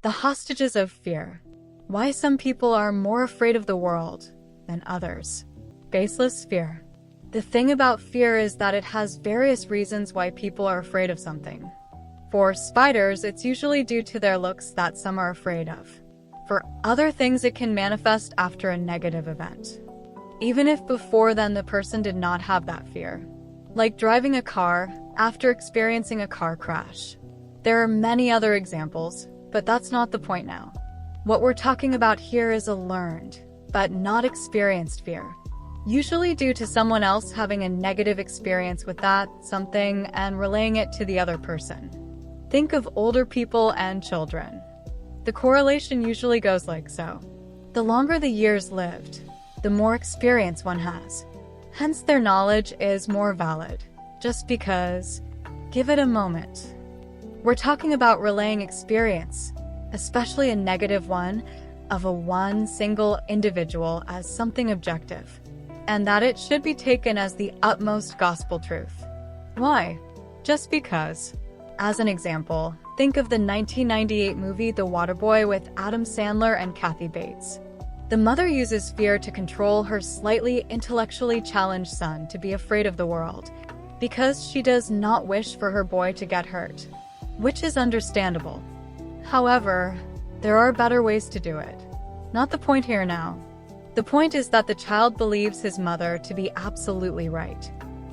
The hostages of fear. Why some people are more afraid of the world than others. Baseless fear. The thing about fear is that it has various reasons why people are afraid of something. For spiders, it's usually due to their looks that some are afraid of. For other things, it can manifest after a negative event, even if before then the person did not have that fear. Like driving a car after experiencing a car crash. There are many other examples, but that's not the point now. What we're talking about here is a learned, but not experienced fear. Usually due to someone else having a negative experience with that something and relaying it to the other person. Think of older people and children. The correlation usually goes like so. The longer the years lived, the more experience one has. Hence their knowledge is more valid, just because. Give it a moment. We're talking about relaying experience, especially a negative one, of one single individual as something objective, and that it should be taken as the utmost gospel truth. Why? Just because. As an example, think of the 1998 movie The Waterboy with Adam Sandler and Kathy Bates. The mother uses fear to control her slightly intellectually challenged son to be afraid of the world, because she does not wish for her boy to get hurt, which is understandable. However, there are better ways to do it. Not the point here now. The point is that the child believes his mother to be absolutely right,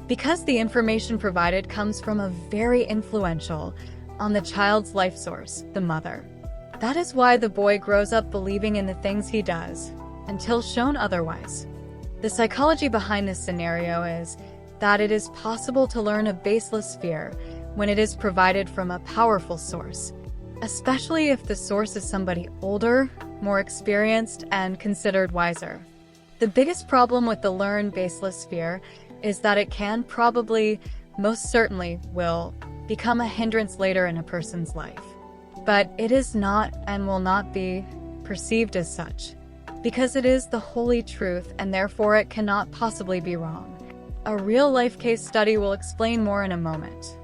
because the information provided comes from a very influential on the child's life source, the mother. That is why the boy grows up believing in the things he does, until shown otherwise. The psychology behind this scenario is that it is possible to learn a baseless fear when it is provided from a powerful source, especially if the source is somebody older, more experienced, and considered wiser. The biggest problem with the learned baseless fear is that it can probably, most certainly will, become a hindrance later in a person's life. But it is not and will not be perceived as such, because it is the holy truth and therefore it cannot possibly be wrong. A real-life case study will explain more in a moment.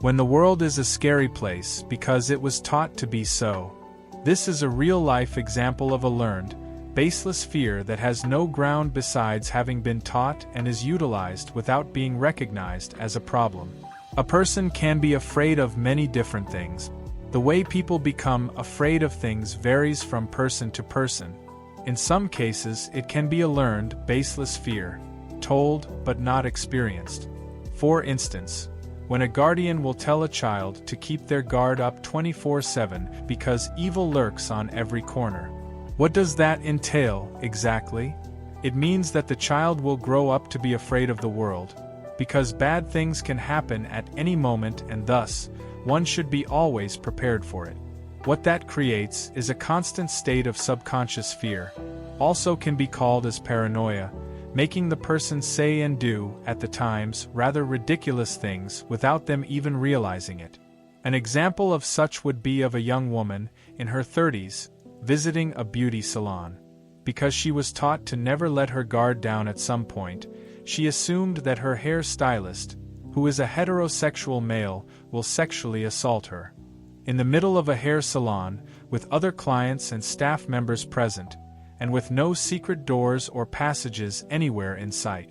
When the world is a scary place because it was taught to be so. This is a real-life example of a learned, baseless fear that has no ground besides having been taught and is utilized without being recognized as a problem. A person can be afraid of many different things. The way people become afraid of things varies from person to person. In some cases, it can be a learned, baseless fear, told but not experienced. For instance, when a guardian will tell a child to keep their guard up 24/7 because evil lurks on every corner. What does that entail, exactly? It means that the child will grow up to be afraid of the world, because bad things can happen at any moment and thus, one should be always prepared for it. What that creates is a constant state of subconscious fear, also can be called as paranoia, making the person say and do, at the times, rather ridiculous things without them even realizing it. An example of such would be of a young woman, in her 30s, visiting a beauty salon. Because she was taught to never let her guard down at some point, she assumed that her hair stylist, who is a heterosexual male, will sexually assault her. In the middle of a hair salon, with other clients and staff members present, and with no secret doors or passages anywhere in sight.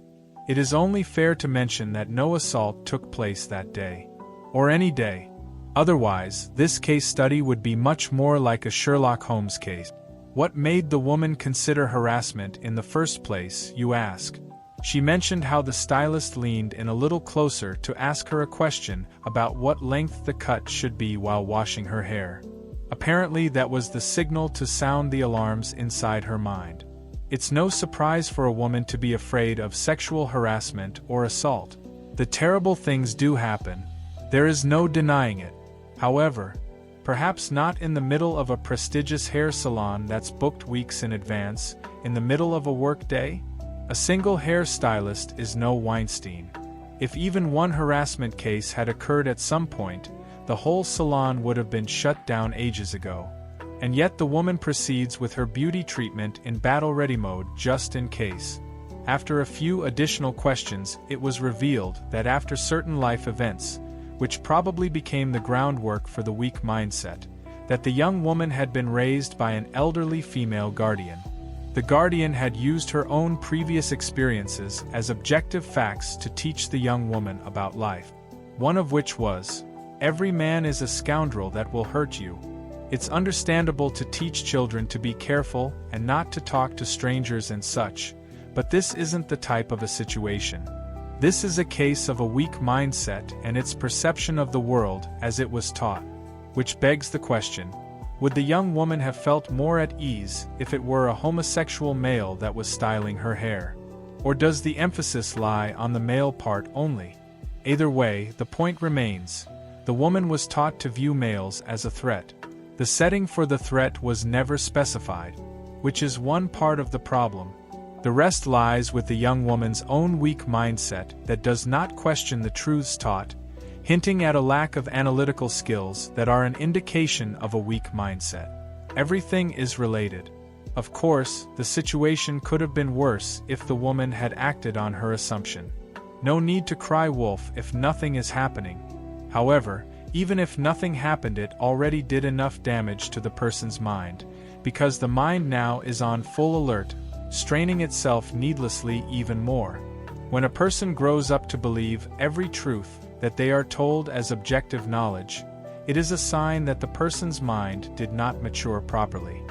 It is only fair to mention that no assault took place that day. Or any day. Otherwise, this case study would be much more like a Sherlock Holmes case. What made the woman consider harassment in the first place, you ask? She mentioned how the stylist leaned in a little closer to ask her a question about what length the cut should be while washing her hair. Apparently that was the signal to sound the alarms inside her mind. It's no surprise for a woman to be afraid of sexual harassment or assault. The terrible things do happen. There is no denying it. However, perhaps not in the middle of a prestigious hair salon that's booked weeks in advance, in the middle of a work day? A single hairstylist is no Weinstein. If even one harassment case had occurred at some point, the whole salon would have been shut down ages ago. And yet the woman proceeds with her beauty treatment in battle-ready mode just in case. After a few additional questions, it was revealed that after certain life events, which probably became the groundwork for the weak mindset, that the young woman had been raised by an elderly female guardian. The guardian had used her own previous experiences as objective facts to teach the young woman about life. One of which was, every man is a scoundrel that will hurt you. It's understandable to teach children to be careful and not to talk to strangers and such, but this isn't the type of a situation. This is a case of a weak mindset and its perception of the world as it was taught. Which begs the question, would the young woman have felt more at ease if it were a homosexual male that was styling her hair? Or does the emphasis lie on the male part only? Either way, the point remains. The woman was taught to view males as a threat. The setting for the threat was never specified, which is one part of the problem. The rest lies with the young woman's own weak mindset that does not question the truths taught, hinting at a lack of analytical skills that are an indication of a weak mindset. Everything is related. Of course, the situation could have been worse if the woman had acted on her assumption. No need to cry wolf if nothing is happening. However, even if nothing happened, it already did enough damage to the person's mind, because the mind now is on full alert, straining itself needlessly even more. When a person grows up to believe every truth that they are told as objective knowledge, it is a sign that the person's mind did not mature properly.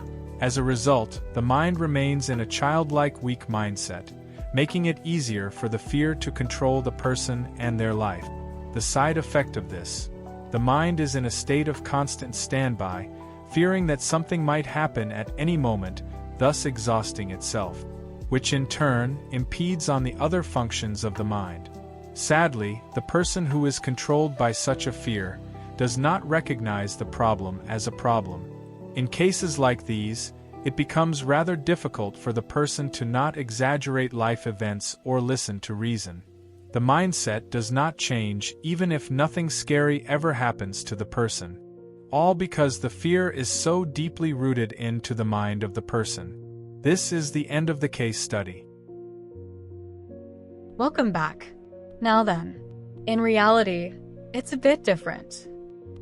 As a result, the mind remains in a childlike weak mindset, making it easier for the fear to control the person and their life. The side effect of this: the mind is in a state of constant standby, fearing that something might happen at any moment, thus exhausting itself, which in turn impedes on the other functions of the mind. Sadly, the person who is controlled by such a fear does not recognize the problem as a problem. In cases like these, it becomes rather difficult for the person to not exaggerate life events or listen to reason. The mindset does not change even if nothing scary ever happens to the person. All because the fear is so deeply rooted into the mind of the person. This is the end of the case study. Welcome back. Now then, in reality, it's a bit different.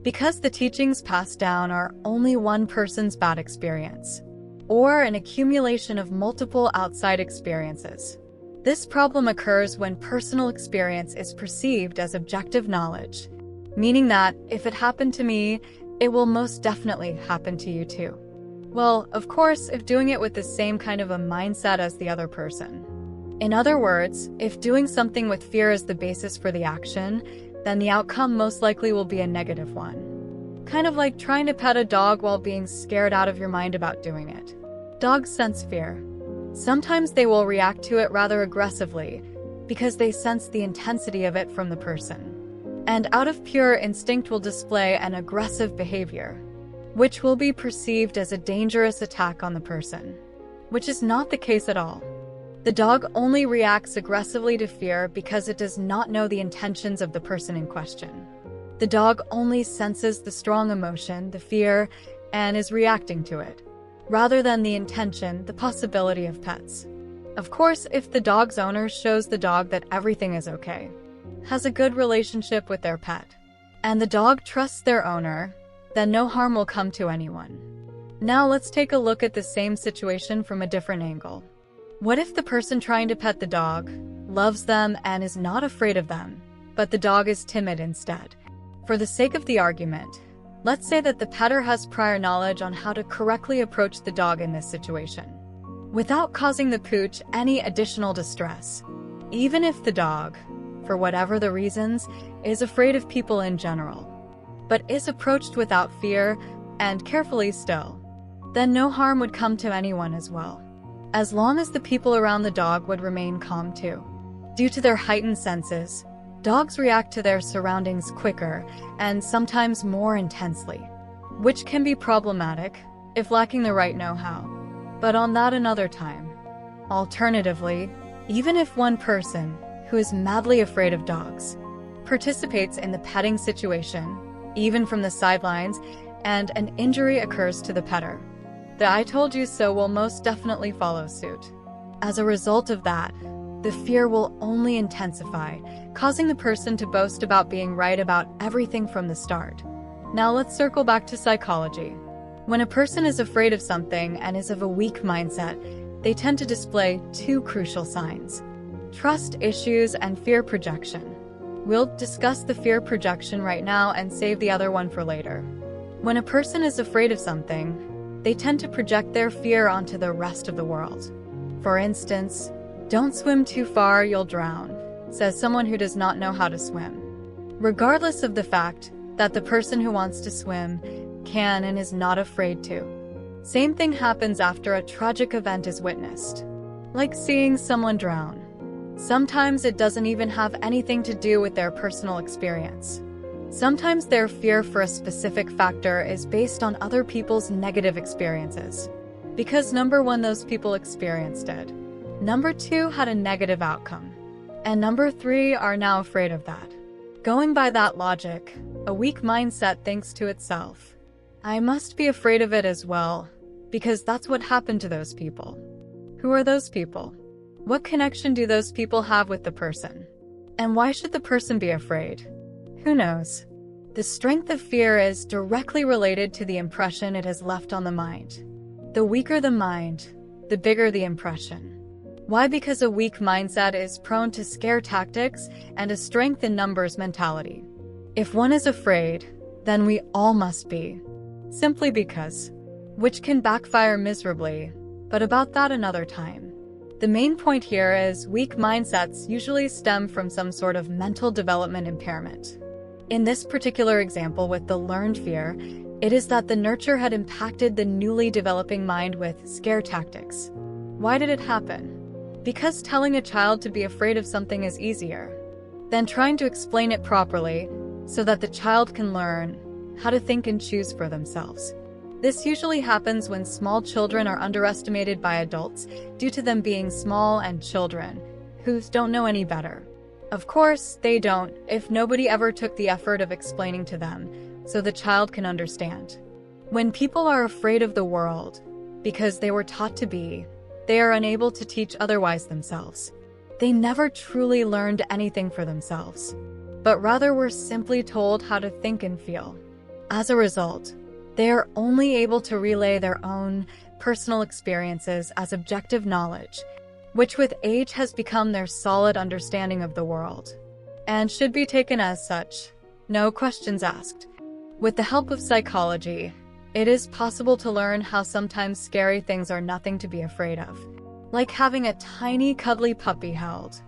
Because the teachings passed down are only one person's bad experience, or an accumulation of multiple outside experiences. This problem occurs when personal experience is perceived as objective knowledge, meaning that if it happened to me, it will most definitely happen to you too. Well, of course, if doing it with the same kind of a mindset as the other person. In other words, if doing something with fear as the basis for the action, then the outcome most likely will be a negative one. Kind of like trying to pet a dog while being scared out of your mind about doing it. Dogs sense fear. Sometimes they will react to it rather aggressively because they sense the intensity of it from the person. And out of pure instinct will display an aggressive behavior, which will be perceived as a dangerous attack on the person, which is not the case at all. The dog only reacts aggressively to fear because it does not know the intentions of the person in question. The dog only senses the strong emotion, the fear, and is reacting to it, rather than the intention, the possibility of pets. Of course, if the dog's owner shows the dog that everything is okay, has a good relationship with their pet, and the dog trusts their owner, then no harm will come to anyone. Now let's take a look at the same situation from a different angle. What if the person trying to pet the dog loves them and is not afraid of them, but the dog is timid instead? For the sake of the argument, let's say that the petter has prior knowledge on how to correctly approach the dog in this situation, without causing the pooch any additional distress. Even if the dog, for whatever the reasons, is afraid of people in general, but is approached without fear and carefully still, then no harm would come to anyone as well, as long as the people around the dog would remain calm too. Due to their heightened senses, dogs react to their surroundings quicker and sometimes more intensely, which can be problematic if lacking the right know-how, but on that another time. Alternatively, even if one person, who is madly afraid of dogs, participates in the petting situation, even from the sidelines, and an injury occurs to the petter, the "I told you so" will most definitely follow suit. As a result of that, the fear will only intensify, causing the person to boast about being right about everything from the start. Now let's circle back to psychology. When a person is afraid of something and is of a weak mindset, they tend to display two crucial signs: trust issues and fear projection. We'll discuss the fear projection right now and save the other one for later. When a person is afraid of something, they tend to project their fear onto the rest of the world. For instance, "Don't swim too far, you'll drown," says someone who does not know how to swim, regardless of the fact that the person who wants to swim can and is not afraid to. Same thing happens after a tragic event is witnessed, like seeing someone drown. Sometimes it doesn't even have anything to do with their personal experience. Sometimes their fear for a specific factor is based on other people's negative experiences. Because number one, those people experienced it. Number two, had a negative outcome. And number three, are now afraid of that. Going by that logic, a weak mindset thinks to itself, "I must be afraid of it as well, because that's what happened to those people." Who are those people? What connection do those people have with the person? And why should the person be afraid? Who knows? The strength of fear is directly related to the impression it has left on the mind. The weaker the mind, the bigger the impression. Why? Because a weak mindset is prone to scare tactics and a strength in numbers mentality. If one is afraid, then we all must be. Simply because. Which can backfire miserably, but about that another time. The main point here is weak mindsets usually stem from some sort of mental development impairment. In this particular example with the learned fear, it is that the nurture had impacted the newly developing mind with scare tactics. Why did it happen? Because telling a child to be afraid of something is easier than trying to explain it properly so that the child can learn how to think and choose for themselves. This usually happens when small children are underestimated by adults due to them being small and children who don't know any better. Of course, they don't if nobody ever took the effort of explaining to them so the child can understand. When people are afraid of the world because they were taught to be, they are unable to teach otherwise themselves. They never truly learned anything for themselves, but rather were simply told how to think and feel. As a result, they are only able to relay their own personal experiences as objective knowledge, which with age has become their solid understanding of the world, and should be taken as such, no questions asked. With the help of psychology, it is possible to learn how sometimes scary things are nothing to be afraid of, like having a tiny cuddly puppy held,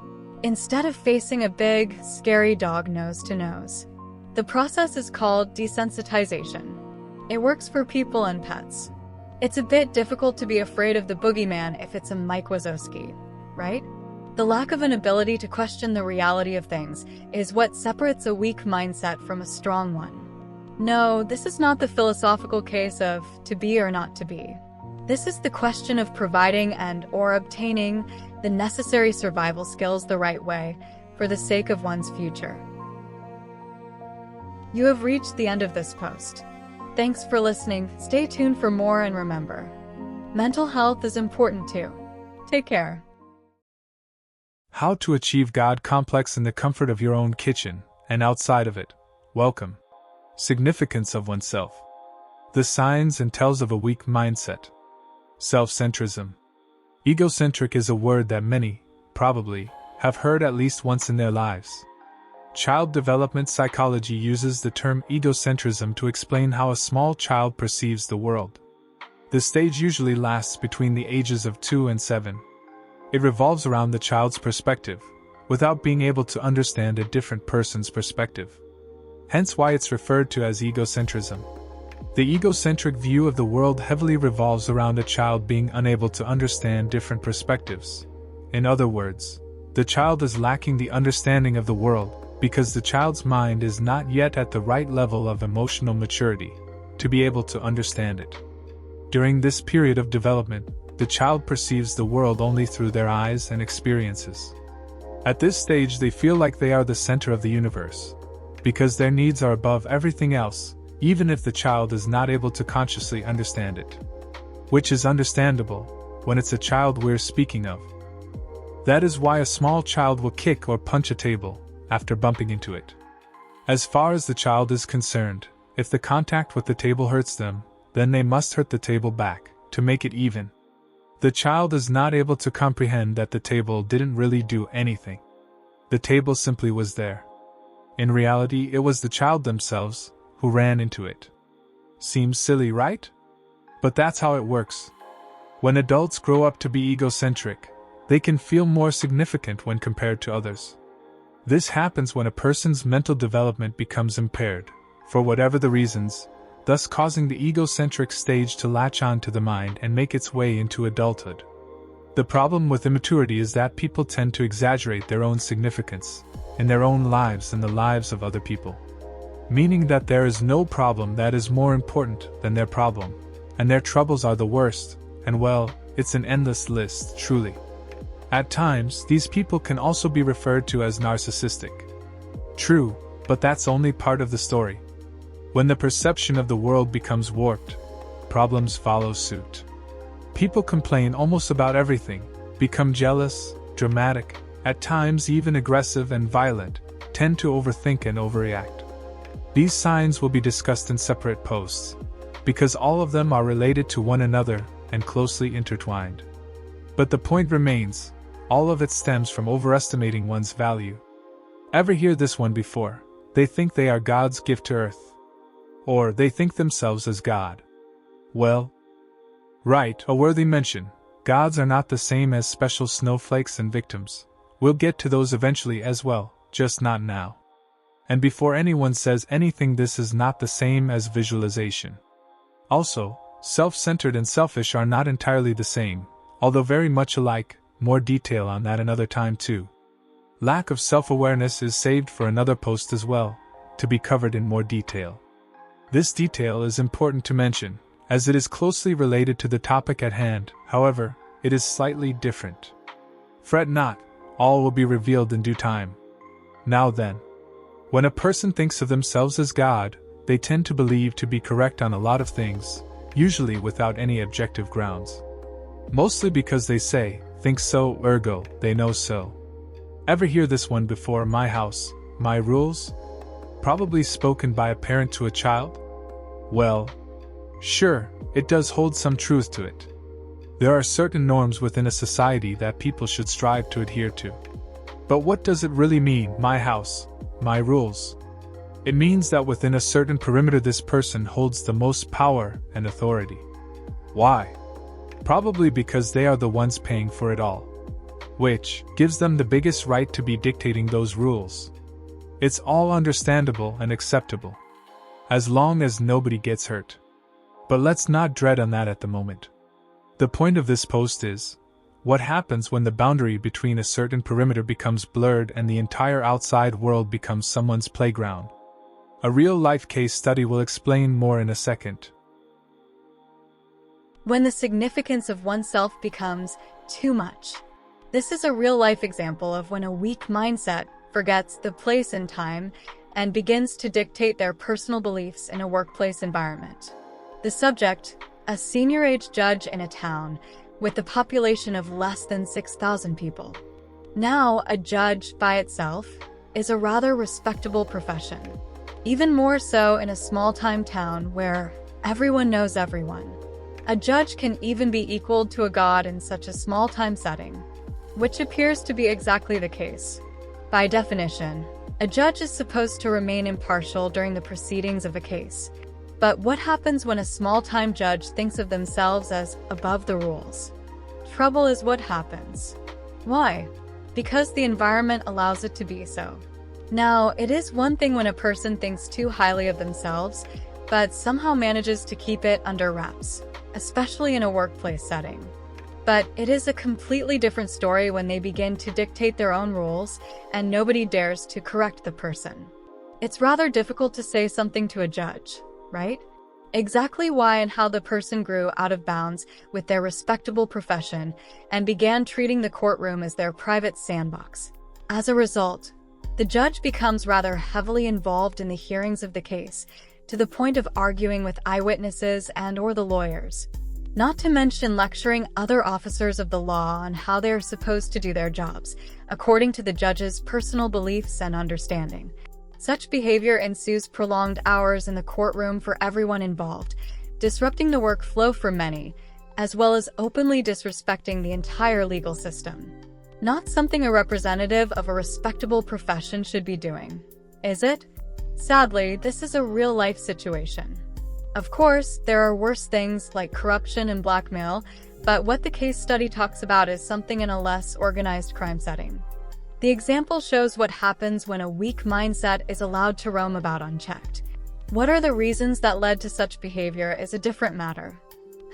instead of facing a big, scary dog nose to nose. The process is called desensitization. It works for people and pets. It's a bit difficult to be afraid of the boogeyman if it's a Mike Wazowski, right? The lack of an ability to question the reality of things is what separates a weak mindset from a strong one. No, this is not the philosophical case of to be or not to be. This is the question of providing and/or obtaining the necessary survival skills the right way for the sake of one's future. You have reached the end of this post. Thanks for listening. Stay tuned for more, and remember, mental health is important too. Take care. How to achieve God complex in the comfort of your own kitchen and outside of it. Welcome. Significance of oneself. The signs and tells of a weak mindset. Self-centrism. Egocentric is a word that many, probably, have heard at least once in their lives. Child development psychology uses the term egocentrism to explain how a small child perceives the world. The stage usually lasts between the ages of 2 and 7. It revolves around the child's perspective, without being able to understand a different person's perspective. Hence why it's referred to as egocentrism. The egocentric view of the world heavily revolves around a child being unable to understand different perspectives. In other words, the child is lacking the understanding of the world because the child's mind is not yet at the right level of emotional maturity to be able to understand it. During this period of development, the child perceives the world only through their eyes and experiences. At this stage, they feel like they are the center of the universe, because their needs are above everything else, even if the child is not able to consciously understand it. Which is understandable, when it's a child we're speaking of. That is why a small child will kick or punch a table after bumping into it. As far as the child is concerned, if the contact with the table hurts them, then they must hurt the table back to make it even. The child is not able to comprehend that the table didn't really do anything. The table simply was there. In reality, it was the child themselves who ran into it. Seems silly, right? But that's how it works. When adults grow up to be egocentric, they can feel more significant when compared to others. This happens when a person's mental development becomes impaired, for whatever the reasons, thus causing the egocentric stage to latch on to the mind and make its way into adulthood. The problem with immaturity is that people tend to exaggerate their own significance in their own lives and the lives of other people. Meaning that there is no problem that is more important than their problem, and their troubles are the worst, and well, it's an endless list, truly. At times, these people can also be referred to as narcissistic. True, but that's only part of the story. When the perception of the world becomes warped, problems follow suit. People complain almost about everything, become jealous, dramatic, at times even aggressive and violent, tend to overthink and overreact. These signs will be discussed in separate posts, because all of them are related to one another and closely intertwined. But the point remains, all of it stems from overestimating one's value. Ever hear this one before? They think they are God's gift to earth. Or they think themselves as God. Well, right, a worthy mention. Gods are not the same as special snowflakes and victims. We'll get to those eventually as well, just not now. And before anyone says anything, this is not the same as visualization. Also, self-centered and selfish are not entirely the same, although very much alike. More detail on that another time too. Lack of self-awareness is saved for another post as well, to be covered in more detail. This detail is important to mention, as it is closely related to the topic at hand, however, it is slightly different. Fret not, all will be revealed in due time. Now then, when a person thinks of themselves as God, they tend to believe to be correct on a lot of things, usually without any objective grounds. Mostly because they say, think so, ergo, they know so. Ever hear this one before? My house, my rules? Probably spoken by a parent to a child? Well, sure, it does hold some truth to it. There are certain norms within a society that people should strive to adhere to. But what does it really mean, my house, my rules? It means that within a certain perimeter this person holds the most power and authority. Why? Probably because they are the ones paying for it all, which gives them the biggest right to be dictating those rules. It's all understandable and acceptable, as long as nobody gets hurt. But let's not dread on that at the moment. The point of this post is, what happens when the boundary between a certain perimeter becomes blurred and the entire outside world becomes someone's playground? A real-life case study will explain more in a second. When the significance of oneself becomes too much. This is a real-life example of when a weak mindset forgets the place and time and begins to dictate their personal beliefs in a workplace environment. The subject, a senior-age judge in a town with a population of less than 6,000 people. Now, a judge by itself is a rather respectable profession, even more so in a small-time town where everyone knows everyone. A judge can even be equaled to a god in such a small-time setting, which appears to be exactly the case. By definition, a judge is supposed to remain impartial during the proceedings of a case. But what happens when a small-time judge thinks of themselves as above the rules? Trouble is what happens. Why? Because the environment allows it to be so. Now, it is one thing when a person thinks too highly of themselves, but somehow manages to keep it under wraps, especially in a workplace setting. But it is a completely different story when they begin to dictate their own rules and nobody dares to correct the person. It's rather difficult to say something to a judge, right? Exactly why and how the person grew out of bounds with their respectable profession and began treating the courtroom as their private sandbox. As a result, the judge becomes rather heavily involved in the hearings of the case, to the point of arguing with eyewitnesses and/or the lawyers. Not to mention lecturing other officers of the law on how they are supposed to do their jobs, according to the judge's personal beliefs and understanding. Such behavior ensues prolonged hours in the courtroom for everyone involved, disrupting the workflow for many, as well as openly disrespecting the entire legal system. Not something a representative of a respectable profession should be doing, is it? Sadly, this is a real-life situation. Of course, there are worse things like corruption and blackmail, but what the case study talks about is something in a less organized crime setting. The example shows what happens when a weak mindset is allowed to roam about unchecked. What are the reasons that led to such behavior is a different matter.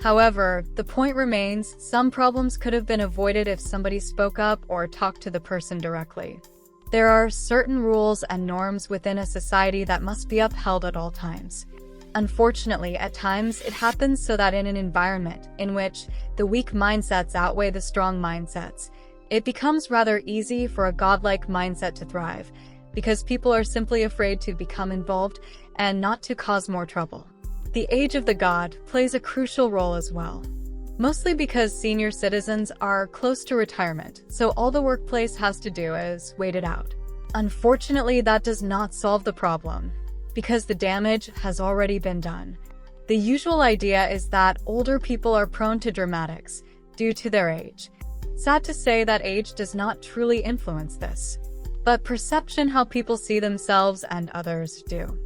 However, the point remains, some problems could have been avoided if somebody spoke up or talked to the person directly. There are certain rules and norms within a society that must be upheld at all times. Unfortunately, at times, it happens so that in an environment in which the weak mindsets outweigh the strong mindsets, it becomes rather easy for a godlike mindset to thrive, because people are simply afraid to become involved and not to cause more trouble. The age of the god plays a crucial role as well. Mostly because senior citizens are close to retirement, so all the workplace has to do is wait it out. Unfortunately, that does not solve the problem, because the damage has already been done. The usual idea is that older people are prone to dramatics due to their age. Sad to say that age does not truly influence this, but perception, how people see themselves and others, do.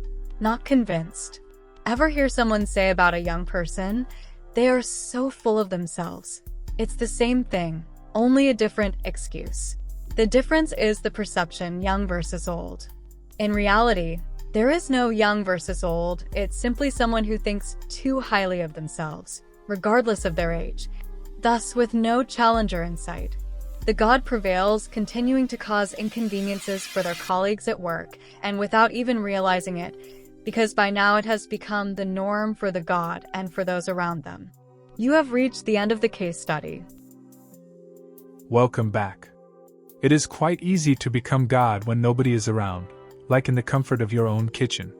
Not convinced. Ever hear someone say about a young person, "They are so full of themselves"? It's the same thing, only a different excuse. The difference is the perception, young versus old. In reality, there is no young versus old, it's simply someone who thinks too highly of themselves, regardless of their age. Thus, with no challenger in sight, the god prevails, continuing to cause inconveniences for their colleagues at work, and without even realizing it, because by now it has become the norm for the god and for those around them. You have reached the end of the case study. Welcome back. It is quite easy to become God when nobody is around, like in the comfort of your own kitchen.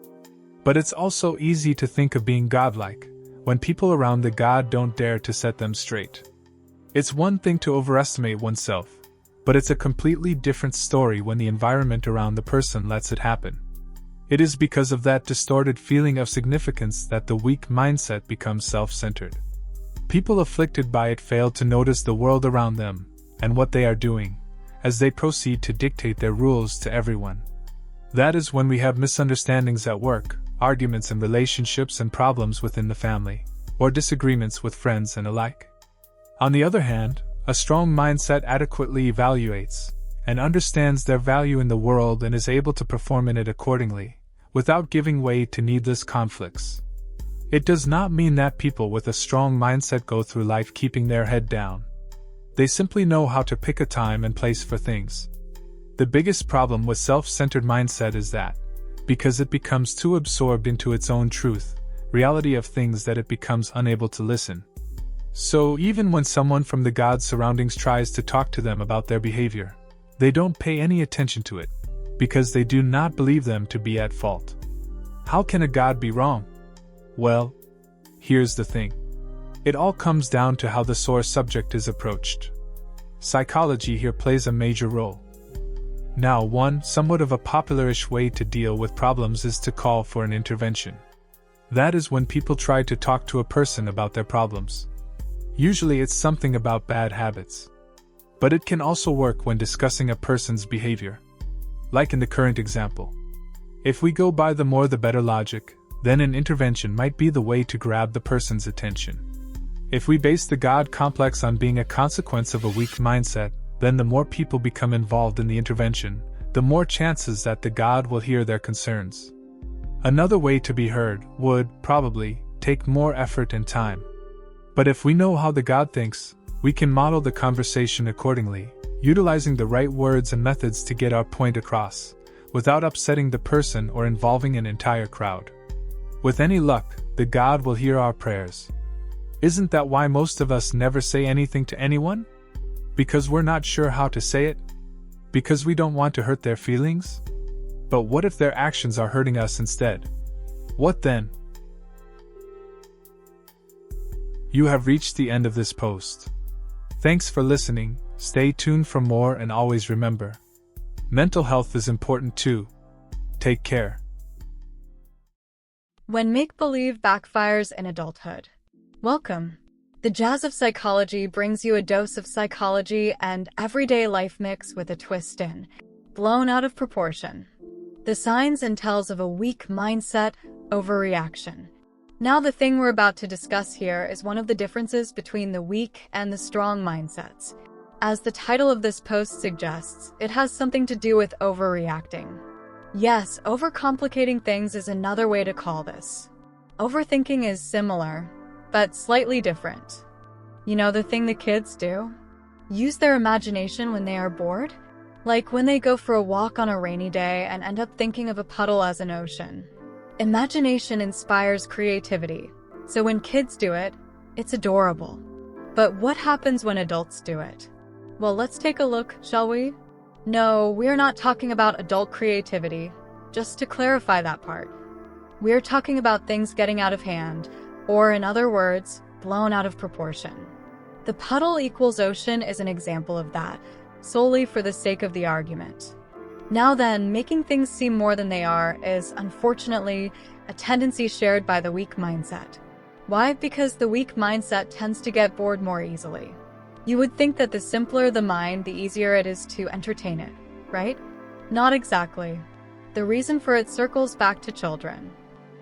But it's also easy to think of being godlike when people around the god don't dare to set them straight. It's one thing to overestimate oneself, but it's a completely different story when the environment around the person lets it happen. It is because of that distorted feeling of significance that the weak mindset becomes self-centered. People afflicted by it fail to notice the world around them and what they are doing, as they proceed to dictate their rules to everyone. That is when we have misunderstandings at work, arguments in relationships and problems within the family, or disagreements with friends and alike. On the other hand, a strong mindset adequately evaluates and understands their value in the world and is able to perform in it accordingly, without giving way to needless conflicts. It does not mean that people with a strong mindset go through life keeping their head down. They simply know how to pick a time and place for things. The biggest problem with self-centered mindset is that, because it becomes too absorbed into its own truth, reality of things, that it becomes unable to listen. So even when someone from the god's surroundings tries to talk to them about their behavior, they don't pay any attention to it, because they do not believe them to be at fault. How can a god be wrong? Well, here's the thing. It all comes down to how the source subject is approached. Psychology here plays a major role. Now, one somewhat of a popularish way to deal with problems is to call for an intervention. That is when people try to talk to a person about their problems. Usually it's something about bad habits. But it can also work when discussing a person's behavior. Like in the current example. If we go by the more the better logic, then an intervention might be the way to grab the person's attention. If we base the God complex on being a consequence of a weak mindset, then the more people become involved in the intervention, the more chances that the God will hear their concerns. Another way to be heard would, probably, take more effort and time. But if we know how the God thinks, we can model the conversation accordingly, utilizing the right words and methods to get our point across, without upsetting the person or involving an entire crowd. With any luck, the God will hear our prayers. Isn't that why most of us never say anything to anyone? Because we're not sure how to say it? Because we don't want to hurt their feelings? But what if their actions are hurting us instead? What then? You have reached the end of this post. Thanks for listening, stay tuned for more, and always remember, mental health is important too. Take care. When make-believe backfires in adulthood. Welcome. The jazz of psychology brings you a dose of psychology and everyday life mix with a twist in, blown out of proportion. The signs and tells of a weak mindset, overreaction. Now the thing we're about to discuss here is one of the differences between the weak and the strong mindsets. As the title of this post suggests, it has something to do with overreacting. Yes, overcomplicating things is another way to call this. Overthinking is similar, but slightly different. You know the thing the kids do? Use their imagination when they are bored? Like when they go for a walk on a rainy day and end up thinking of a puddle as an ocean. Imagination inspires creativity, so when kids do it, it's adorable. But what happens when adults do it? Well, let's take a look, shall we? No, we're not talking about adult creativity, just to clarify that part. We're talking about things getting out of hand, or in other words, blown out of proportion. The puddle equals ocean is an example of that, solely for the sake of the argument. Now then, making things seem more than they are is, unfortunately, a tendency shared by the weak mindset. Why? Because the weak mindset tends to get bored more easily. You would think that the simpler the mind, the easier it is to entertain it, right? Not exactly. The reason for it circles back to children.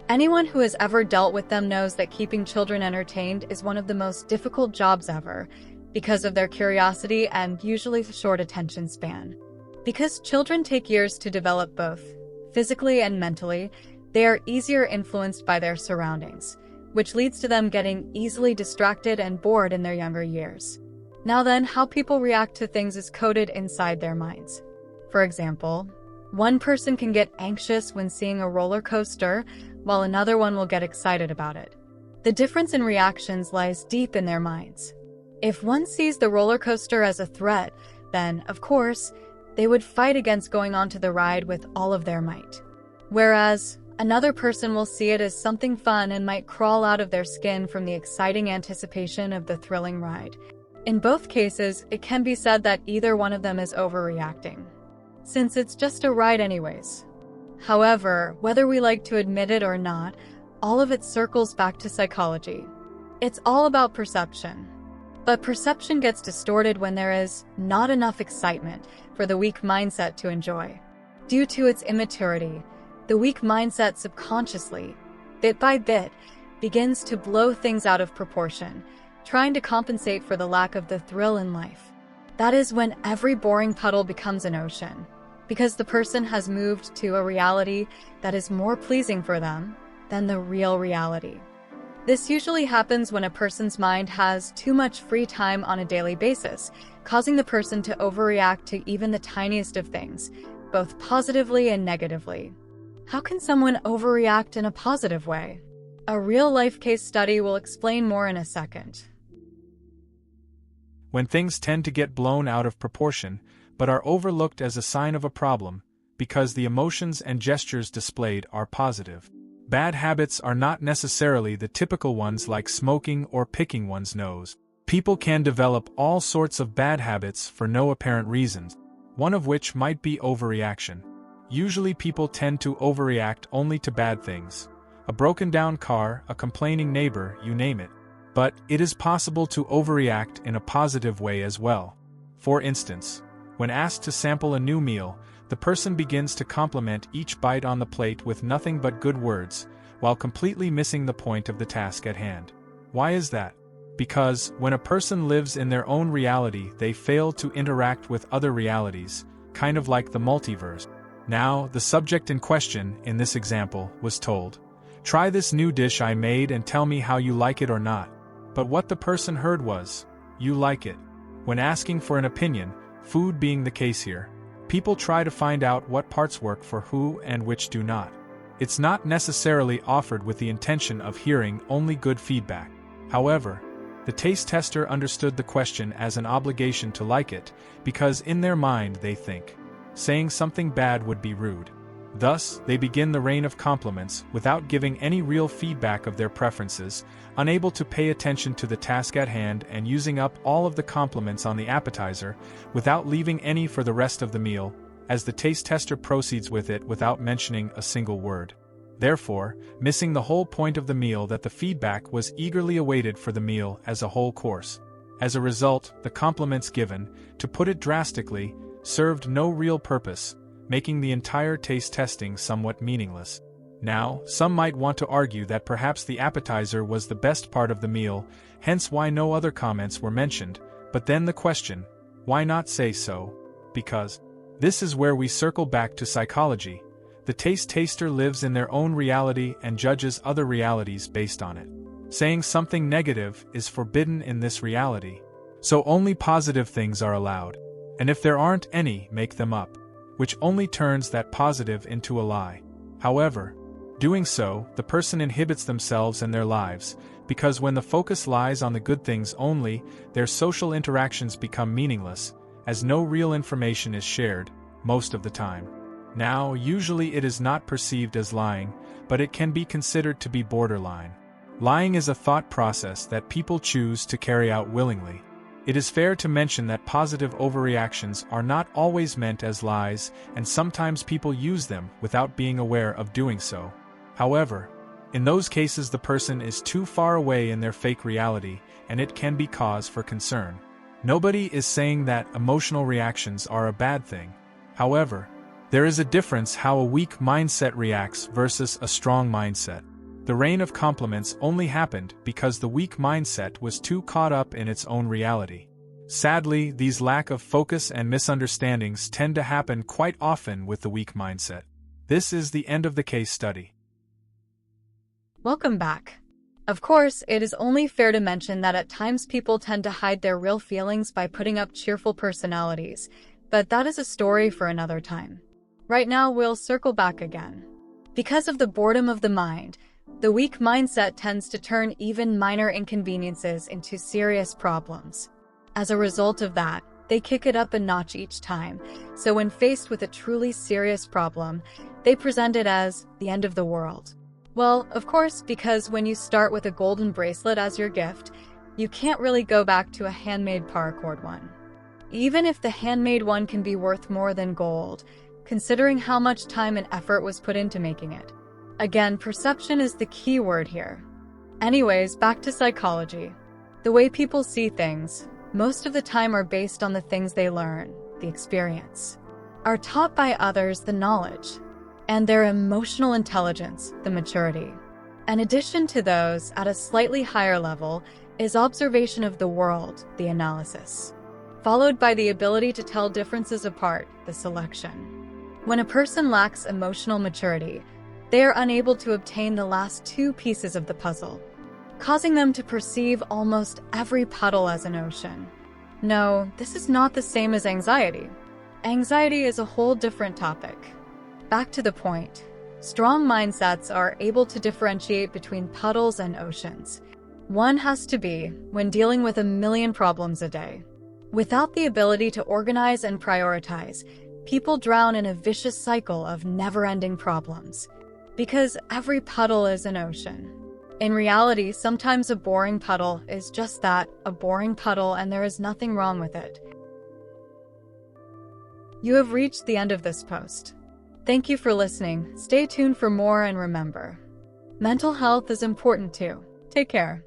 Anyone who has ever dealt with them knows that keeping children entertained is one of the most difficult jobs ever, because of their curiosity and usually short attention span. Because children take years to develop both physically and mentally, they are easier influenced by their surroundings, which leads to them getting easily distracted and bored in their younger years. Now then, how people react to things is coded inside their minds. For example, one person can get anxious when seeing a roller coaster, while another one will get excited about it. The difference in reactions lies deep in their minds. If one sees the roller coaster as a threat, then, of course, they would fight against going onto the ride with all of their might. Whereas, another person will see it as something fun and might crawl out of their skin from the exciting anticipation of the thrilling ride. In both cases, it can be said that either one of them is overreacting, since it's just a ride anyways. However, whether we like to admit it or not, all of it circles back to psychology. It's all about perception. But perception gets distorted when there is not enough excitement for the weak mindset to enjoy. Due to its immaturity, the weak mindset subconsciously, bit by bit, begins to blow things out of proportion, trying to compensate for the lack of the thrill in life. That is when every boring puddle becomes an ocean, because the person has moved to a reality that is more pleasing for them than the real reality. This usually happens when a person's mind has too much free time on a daily basis, causing the person to overreact to even the tiniest of things, both positively and negatively. How can someone overreact in a positive way? A real-life case study will explain more in a second. When things tend to get blown out of proportion, but are overlooked as a sign of a problem, because the emotions and gestures displayed are positive. Bad habits are not necessarily the typical ones like smoking or picking one's nose. People can develop all sorts of bad habits for no apparent reasons, one of which might be overreaction. Usually people tend to overreact only to bad things. A broken down car, a complaining neighbor, you name it. But it is possible to overreact in a positive way as well. For instance, when asked to sample a new meal, the person begins to compliment each bite on the plate with nothing but good words, while completely missing the point of the task at hand. Why is that? Because, when a person lives in their own reality, they fail to interact with other realities, kind of like the multiverse. Now, the subject in question, in this example, was told, "Try this new dish I made and tell me how you like it or not." But what the person heard was, "You like it." When asking for an opinion, food being the case here, people try to find out what parts work for who and which do not. It's not necessarily offered with the intention of hearing only good feedback. However, the taste tester understood the question as an obligation to like it, because in their mind they think saying something bad would be rude. Thus, they begin the rain of compliments without giving any real feedback of their preferences, unable to pay attention to the task at hand and using up all of the compliments on the appetizer without leaving any for the rest of the meal, as the taste tester proceeds with it without mentioning a single word. Therefore, missing the whole point of the meal that the feedback was eagerly awaited for the meal as a whole course. As a result, the compliments given, to put it drastically, served no real purpose, making the entire taste testing somewhat meaningless. Now, some might want to argue that perhaps the appetizer was the best part of the meal, hence why no other comments were mentioned, but then the question, why not say so? Because this is where we circle back to psychology. The taste taster lives in their own reality and judges other realities based on it. Saying something negative is forbidden in this reality. So only positive things are allowed. And if there aren't any, make them up, which only turns that positive into a lie. However, doing so, the person inhibits themselves and their lives, because when the focus lies on the good things only, their social interactions become meaningless, as no real information is shared, most of the time. Now, usually it is not perceived as lying, but it can be considered to be borderline. Lying is a thought process that people choose to carry out willingly. It is fair to mention that positive overreactions are not always meant as lies, and sometimes people use them without being aware of doing so. However, in those cases the person is too far away in their fake reality, and it can be cause for concern. Nobody is saying that emotional reactions are a bad thing. However, there is a difference how a weak mindset reacts versus a strong mindset. The rain of compliments only happened because the weak mindset was too caught up in its own reality. Sadly, these lack of focus and misunderstandings tend to happen quite often with the weak mindset. This is the end of the case study. Welcome back. Of course, it is only fair to mention that at times people tend to hide their real feelings by putting up cheerful personalities, but that is a story for another time. Right now, we'll circle back again. Because of the boredom of the mind, the weak mindset tends to turn even minor inconveniences into serious problems. As a result of that, they kick it up a notch each time, so when faced with a truly serious problem, they present it as the end of the world. Well, of course, because when you start with a golden bracelet as your gift, you can't really go back to a handmade paracord one. Even if the handmade one can be worth more than gold, considering how much time and effort was put into making it. Again, perception is the key word here. Anyways, back to psychology. The way people see things, most of the time are based on the things they learn, the experience, are taught by others, the knowledge, and their emotional intelligence, the maturity. In addition to those, at a slightly higher level, is observation of the world, the analysis, followed by the ability to tell differences apart, the selection. When a person lacks emotional maturity, they are unable to obtain the last two pieces of the puzzle, causing them to perceive almost every puddle as an ocean. No, this is not the same as anxiety. Anxiety is a whole different topic. Back to the point. Strong mindsets are able to differentiate between puddles and oceans. One has to be when dealing with a million problems a day. Without the ability to organize and prioritize, people drown in a vicious cycle of never-ending problems. Because every puddle is an ocean. In reality, sometimes a boring puddle is just that, a boring puddle, and there is nothing wrong with it. You have reached the end of this post. Thank you for listening. Stay tuned for more, and remember, mental health is important too. Take care.